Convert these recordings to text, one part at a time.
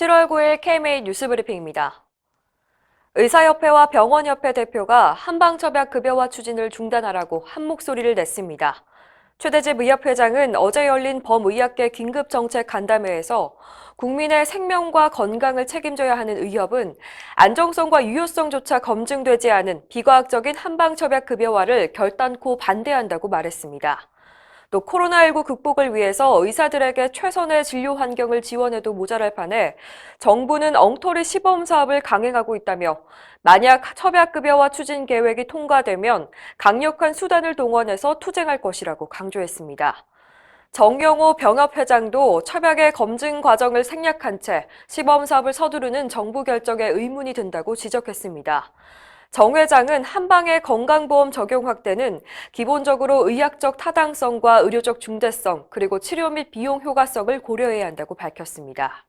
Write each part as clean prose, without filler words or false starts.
7월 9일 KMA 뉴스브리핑입니다. 의사협회와 병원협회 대표가 한방첩약급여화 추진을 중단하라고 한 목소리를 냈습니다. 최대집 의협회장은 어제 열린 범의학계 긴급정책 간담회에서 국민의 생명과 건강을 책임져야 하는 의협은 안정성과 유효성조차 검증되지 않은 비과학적인 한방첩약급여화를 결단코 반대한다고 말했습니다. 또 코로나19 극복을 위해서 의사들에게 최선의 진료 환경을 지원해도 모자랄 판에 정부는 엉터리 시범 사업을 강행하고 있다며 만약 첩약급여화 추진 계획이 통과되면 강력한 수단을 동원해서 투쟁할 것이라고 강조했습니다. 정영호 병협회장도 첩약의 검증 과정을 생략한 채 시범 사업을 서두르는 정부 결정에 의문이 든다고 지적했습니다. 정 회장은 한방의 건강보험 적용 확대는 기본적으로 의학적 타당성과 의료적 중대성, 그리고 치료 및 비용 효과성을 고려해야 한다고 밝혔습니다.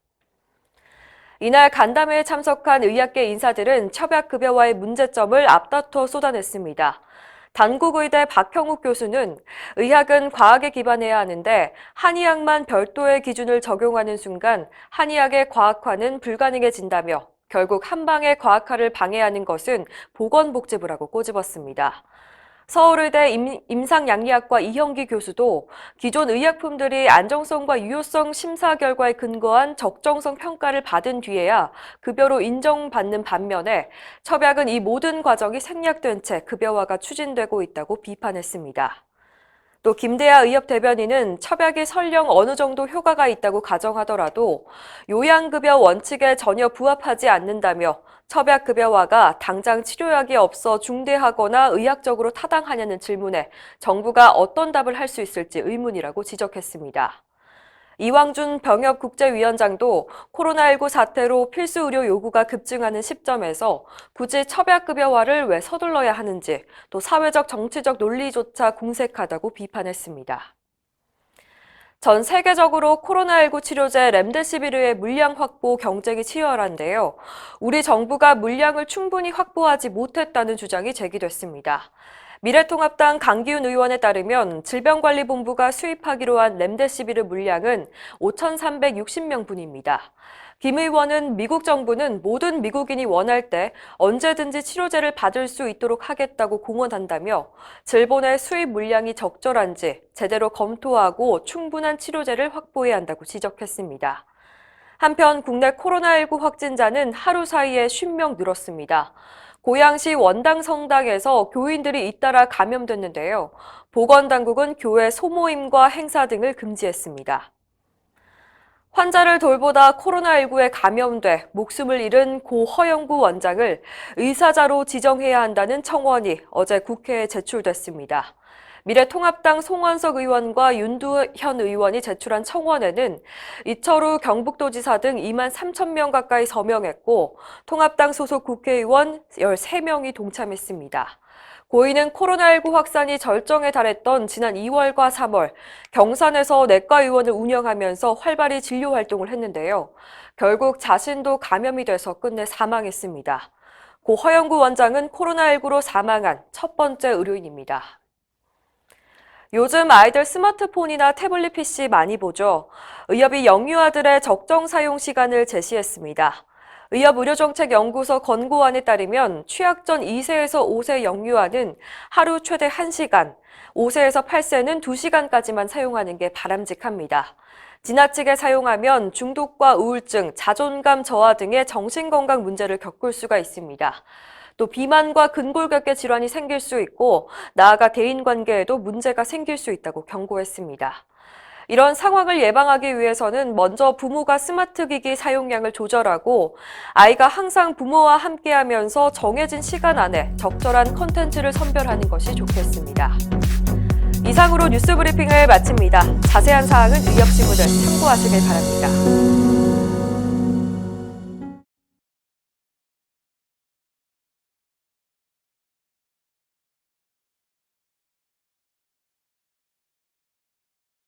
이날 간담회에 참석한 의학계 인사들은 첩약급여화의 문제점을 앞다퉈 쏟아냈습니다. 단국의대 박형욱 교수는 의학은 과학에 기반해야 하는데 한의학만 별도의 기준을 적용하는 순간 한의학의 과학화는 불가능해진다며 결국 한방의 과학화를 방해하는 것은 보건복지부라고 꼬집었습니다. 서울의대 임상양리학과 이형기 교수도 기존 의약품들이 안정성과 유효성 심사 결과에 근거한 적정성 평가를 받은 뒤에야 급여로 인정받는 반면에 첩약은 이 모든 과정이 생략된 채 급여화가 추진되고 있다고 비판했습니다. 또 김대하 의협 대변인은 첩약이 설령 어느 정도 효과가 있다고 가정하더라도 요양급여 원칙에 전혀 부합하지 않는다며 첩약급여화가 당장 치료약이 없어 중대하거나 의학적으로 타당하냐는 질문에 정부가 어떤 답을 할 수 있을지 의문이라고 지적했습니다. 이왕준 병협국제위원장도 코로나19 사태로 필수 의료 요구가 급증하는 시점에서 굳이 첩약급여화를 왜 서둘러야 하는지, 또 사회적 정치적 논리조차 궁색하다고 비판했습니다. 전 세계적으로 코로나19 치료제 렘데시비르의 물량 확보 경쟁이 치열한데요. 우리 정부가 물량을 충분히 확보하지 못했다는 주장이 제기됐습니다. 미래통합당 강기훈 의원에 따르면 질병관리본부가 수입하기로 한 렘데시비르 물량은 5,360명분입니다. 김 의원은 미국 정부는 모든 미국인이 원할 때 언제든지 치료제를 받을 수 있도록 하겠다고 공언한다며 질본의 수입 물량이 적절한지 제대로 검토하고 충분한 치료제를 확보해야 한다고 지적했습니다. 한편 국내 코로나19 확진자는 하루 사이에 50명 늘었습니다. 고양시 원당 성당에서 교인들이 잇따라 감염됐는데요. 보건당국은 교회 소모임과 행사 등을 금지했습니다. 환자를 돌보다 코로나19에 감염돼 목숨을 잃은 고 허영구 원장을 의사자로 지정해야 한다는 청원이 어제 국회에 제출됐습니다. 미래통합당 송원석 의원과 윤두현 의원이 제출한 청원에는 이철우 경북도지사 등 2만 3천 명 가까이 서명했고 통합당 소속 국회의원 13명이 동참했습니다. 고인은 코로나19 확산이 절정에 달했던 지난 2월과 3월 경산에서 내과의원을 운영하면서 활발히 진료 활동을 했는데요. 결국 자신도 감염이 돼서 끝내 사망했습니다. 고 허영구 원장은 코로나19로 사망한 첫 번째 의료인입니다. 요즘 아이들 스마트폰이나 태블릿 PC 많이 보죠. 의협이 영유아들의 적정 사용 시간을 제시했습니다. 의협 의료정책연구소 권고안에 따르면 취약 전 2세에서 5세 영유아는 하루 최대 1시간, 5세에서 8세는 2시간까지만 사용하는 게 바람직합니다. 지나치게 사용하면 중독과 우울증, 자존감 저하 등의 정신건강 문제를 겪을 수가 있습니다. 또 비만과 근골격계 질환이 생길 수 있고 나아가 대인관계에도 문제가 생길 수 있다고 경고했습니다. 이런 상황을 예방하기 위해서는 먼저 부모가 스마트 기기 사용량을 조절하고 아이가 항상 부모와 함께하면서 정해진 시간 안에 적절한 콘텐츠를 선별하는 것이 좋겠습니다. 이상으로 뉴스브리핑을 마칩니다. 자세한 사항은 의협신문을 참고하시길 바랍니다.